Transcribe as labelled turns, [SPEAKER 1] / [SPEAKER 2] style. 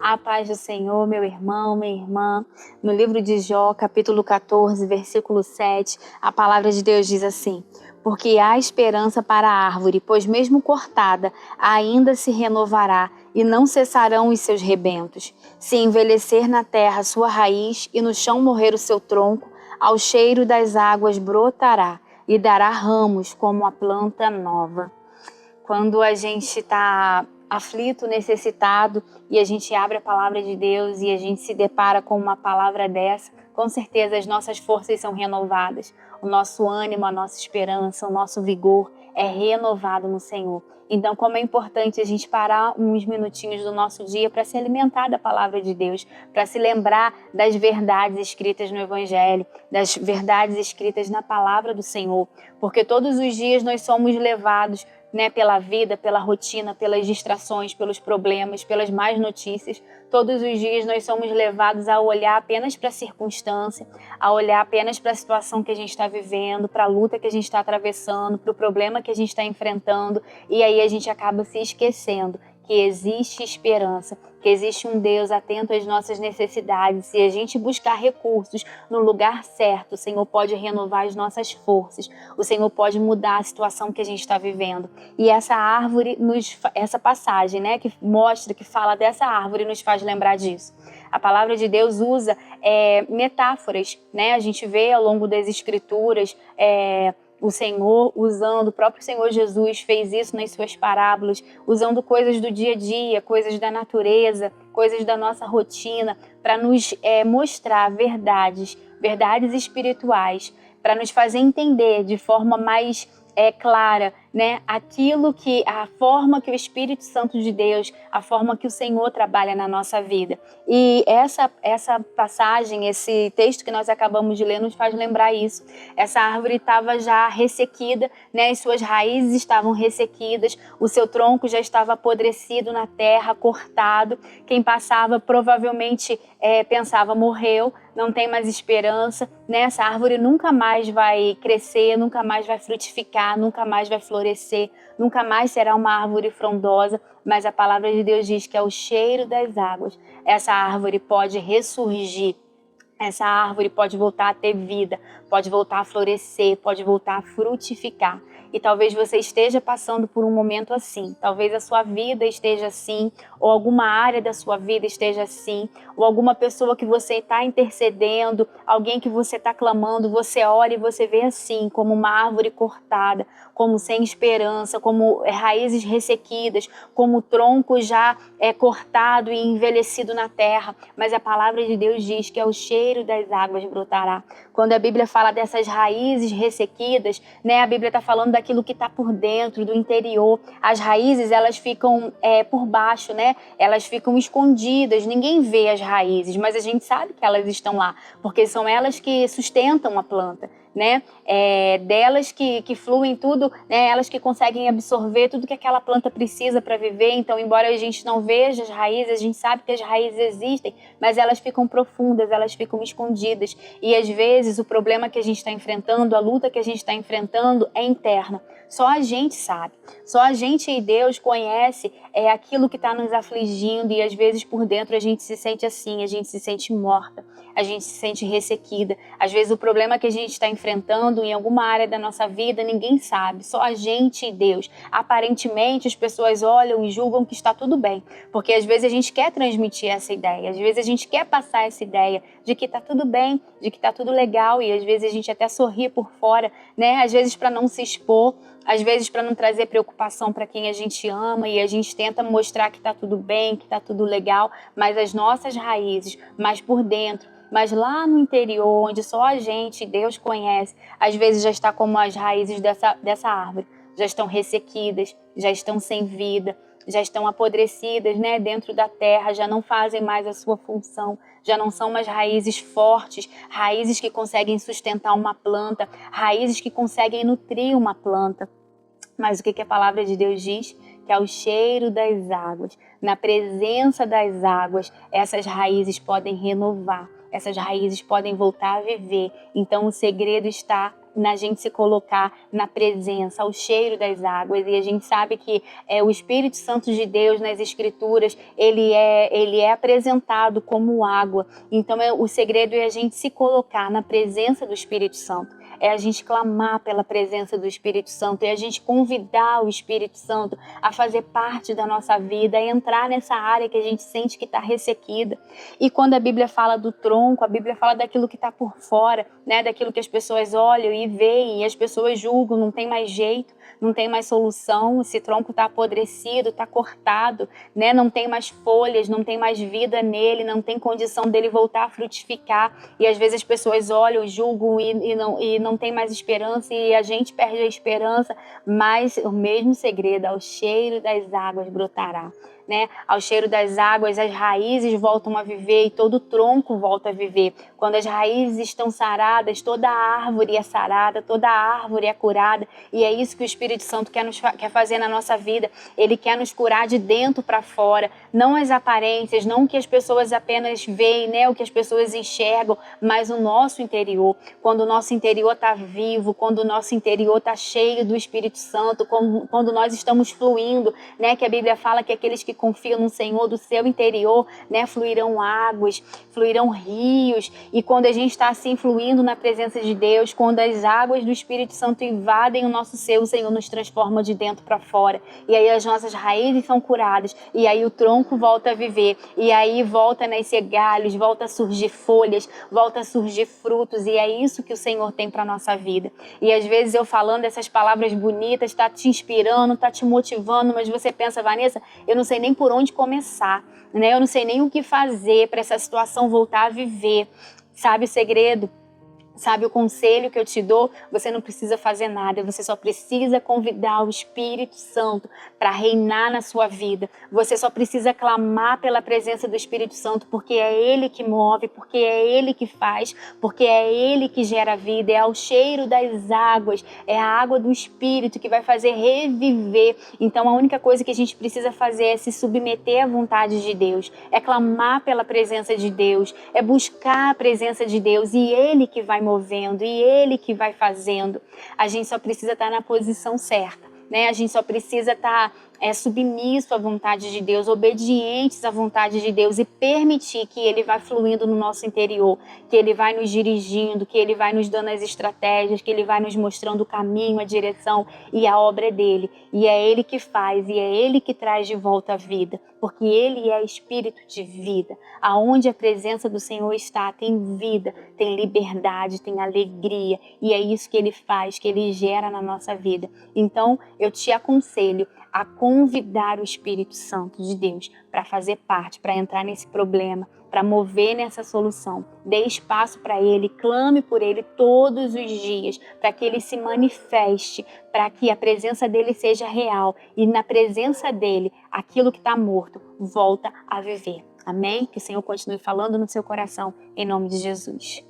[SPEAKER 1] A paz do Senhor, meu irmão, minha irmã. No livro de Jó, capítulo 14, versículo 7, a palavra de Deus diz assim: porque há esperança para a árvore, pois mesmo cortada, ainda se renovará, e não cessarão os seus rebentos. Se envelhecer na terra sua raiz, e no chão morrer o seu tronco, ao cheiro das águas brotará, e dará ramos como a planta nova. Quando a gente está aflito, necessitado, e a gente abre a palavra de Deus e a gente se depara com uma palavra dessa, com certeza as nossas forças são renovadas, o nosso ânimo, a nossa esperança, o nosso vigor é renovado no Senhor. Então, como é importante a gente parar uns minutinhos do nosso dia para se alimentar da palavra de Deus, para se lembrar das verdades escritas no Evangelho, das verdades escritas na palavra do Senhor, porque todos os dias nós somos levados, pela vida, pela rotina, pelas distrações, pelos problemas, pelas más notícias. Todos os dias nós somos levados a olhar apenas para a circunstância, a olhar apenas para a situação que a gente está vivendo, para a luta que a gente está atravessando, para o problema que a gente está enfrentando, e aí a gente acaba se esquecendo que existe esperança, que existe um Deus atento às nossas necessidades. Se a gente buscar recursos no lugar certo, o Senhor pode renovar as nossas forças, o Senhor pode mudar a situação que a gente está vivendo. E essa árvore, essa passagem, que mostra, que fala dessa árvore, nos faz lembrar disso. A palavra de Deus usa metáforas, A gente vê ao longo das Escrituras, o Senhor usando, o próprio Senhor Jesus fez isso nas suas parábolas, usando coisas do dia a dia, coisas da natureza, coisas da nossa rotina, para nos mostrar verdades espirituais, para nos fazer entender de forma mais clara, a forma que o Espírito Santo de Deus, a forma que o Senhor trabalha na nossa vida. E essa passagem, esse texto que nós acabamos de ler nos faz lembrar isso. Essa árvore estava já ressequida, as suas raízes estavam ressequidas, o seu tronco já estava apodrecido na terra, cortado. Quem passava provavelmente pensava, morreu, não tem mais esperança, Essa árvore nunca mais vai crescer, nunca mais vai frutificar, nunca mais vai florescer, nunca mais será uma árvore frondosa, mas a palavra de Deus diz que é o cheiro das águas. Essa árvore pode ressurgir, essa árvore pode voltar a ter vida, pode voltar a florescer, pode voltar a frutificar. E talvez você esteja passando por um momento assim, talvez a sua vida esteja assim, ou alguma área da sua vida esteja assim, ou alguma pessoa que você está intercedendo, alguém que você está clamando, você olha e você vê assim, como uma árvore cortada, como sem esperança, como raízes ressequidas, como tronco já cortado e envelhecido na terra. Mas a palavra de Deus diz que é o cheiro das águas brotará. Quando a Bíblia fala dessas raízes ressequidas, a Bíblia está falando daquilo que está por dentro, do interior. As raízes, elas ficam por baixo, Elas ficam escondidas, ninguém vê as raízes, mas a gente sabe que elas estão lá, porque são elas que sustentam a planta, delas que fluem tudo, elas que conseguem absorver tudo que aquela planta precisa para viver. Então, embora a gente não veja as raízes, a gente sabe que as raízes existem, mas elas ficam profundas, elas ficam escondidas. E às vezes o problema que a gente está enfrentando, a luta que a gente está enfrentando é interna. Só a gente sabe, só a gente e Deus conhece aquilo que está nos afligindo, e às vezes por dentro a gente se sente assim, a gente se sente morta, a gente se sente ressequida. Às vezes o problema que a gente está enfrentando em alguma área da nossa vida, ninguém sabe, só a gente e Deus. Aparentemente as pessoas olham e julgam que está tudo bem, porque às vezes a gente quer transmitir essa ideia, às vezes a gente quer passar essa ideia de que está tudo bem, de que está tudo legal, e às vezes a gente até sorri por fora, Às vezes para não se expor, às vezes para não trazer preocupação para quem a gente ama, e a gente tenta mostrar que está tudo bem, que está tudo legal, mas as nossas raízes, mais por dentro, mas lá no interior, onde só a gente e Deus conhece, às vezes já está como as raízes dessa árvore, já estão ressequidas, já estão sem vida, já estão apodrecidas, dentro da terra, já não fazem mais a sua função, já não são mais raízes fortes, raízes que conseguem sustentar uma planta, raízes que conseguem nutrir uma planta. Mas o que a palavra de Deus diz? Que é o cheiro das águas. Na presença das águas, essas raízes podem renovar, essas raízes podem voltar a viver. Então o segredo está na gente se colocar na presença, ao cheiro das águas. E a gente sabe que o Espírito Santo de Deus nas Escrituras, ele é apresentado como água. Então o segredo é a gente se colocar na presença do Espírito Santo. É a gente clamar pela presença do Espírito Santo, é a gente convidar o Espírito Santo a fazer parte da nossa vida, a entrar nessa área que a gente sente que está ressequida. E quando a Bíblia fala do tronco, a Bíblia fala daquilo que está por fora, né? Daquilo que as pessoas olham e veem, e as pessoas julgam, não tem mais jeito, não tem mais solução, esse tronco está apodrecido, está cortado, né? Não tem mais folhas, não tem mais vida nele, não tem condição dele voltar a frutificar. E às vezes as pessoas olham, julgam e não tem mais esperança, e a gente perde a esperança, mas o mesmo segredo, ao cheiro das águas brotará. Né? Ao cheiro das águas, as raízes voltam a viver e todo o tronco volta a viver. Quando as raízes estão saradas, toda a árvore é sarada, toda a árvore é curada. E é isso que o Espírito Santo quer fazer na nossa vida. Ele quer nos curar de dentro para fora, não as aparências, não o que as pessoas apenas veem, né? O que as pessoas enxergam, mas o nosso interior. Quando o nosso interior está vivo, quando o nosso interior está cheio do Espírito Santo, quando nós estamos fluindo, né? Que a Bíblia fala que aqueles que confiam no Senhor, do seu interior, né, fluirão águas, fluirão rios. E quando a gente está assim fluindo na presença de Deus, quando as águas do Espírito Santo invadem o nosso ser, o Senhor nos transforma de dentro para fora. E aí as nossas raízes são curadas, e aí o tronco volta a viver, e aí volta a nascer galhos, volta a surgir folhas, volta a surgir frutos, e é isso que o Senhor tem para nossa vida. E às vezes eu falando essas palavras bonitas, está te inspirando, está te motivando, mas você pensa, Vanessa, eu não sei nem por onde começar, né? Eu não sei nem o que fazer para essa situação voltar a viver. Sabe o segredo? Sabe o conselho que eu te dou? Você não precisa fazer nada, você só precisa convidar o Espírito Santo para reinar na sua vida. Você só precisa clamar pela presença do Espírito Santo, porque é Ele que move, porque é Ele que faz, porque é Ele que gera vida, é ao cheiro das águas, é a água do Espírito que vai fazer reviver. Então a única coisa que a gente precisa fazer é se submeter à vontade de Deus, é clamar pela presença de Deus, é buscar a presença de Deus, e Ele que vai movendo, e Ele que vai fazendo. A gente só precisa estar na posição certa, né? A gente só precisa estar submisso à vontade de Deus, obedientes à vontade de Deus, e permitir que Ele vá fluindo no nosso interior, que Ele vai nos dirigindo, que Ele vai nos dando as estratégias, que Ele vai nos mostrando o caminho, a direção, e a obra é dele. E é Ele que faz, e é Ele que traz de volta a vida, porque Ele é espírito de vida. Aonde a presença do Senhor está, tem vida, tem liberdade, tem alegria, e é isso que Ele faz, que Ele gera na nossa vida. Então, eu te aconselho a convidar o Espírito Santo de Deus para fazer parte, para entrar nesse problema, para mover nessa solução. Dê espaço para Ele, clame por Ele todos os dias, para que Ele se manifeste, para que a presença dEle seja real, e na presença dEle, aquilo que está morto volta a viver. Amém? Que o Senhor continue falando no seu coração, em nome de Jesus.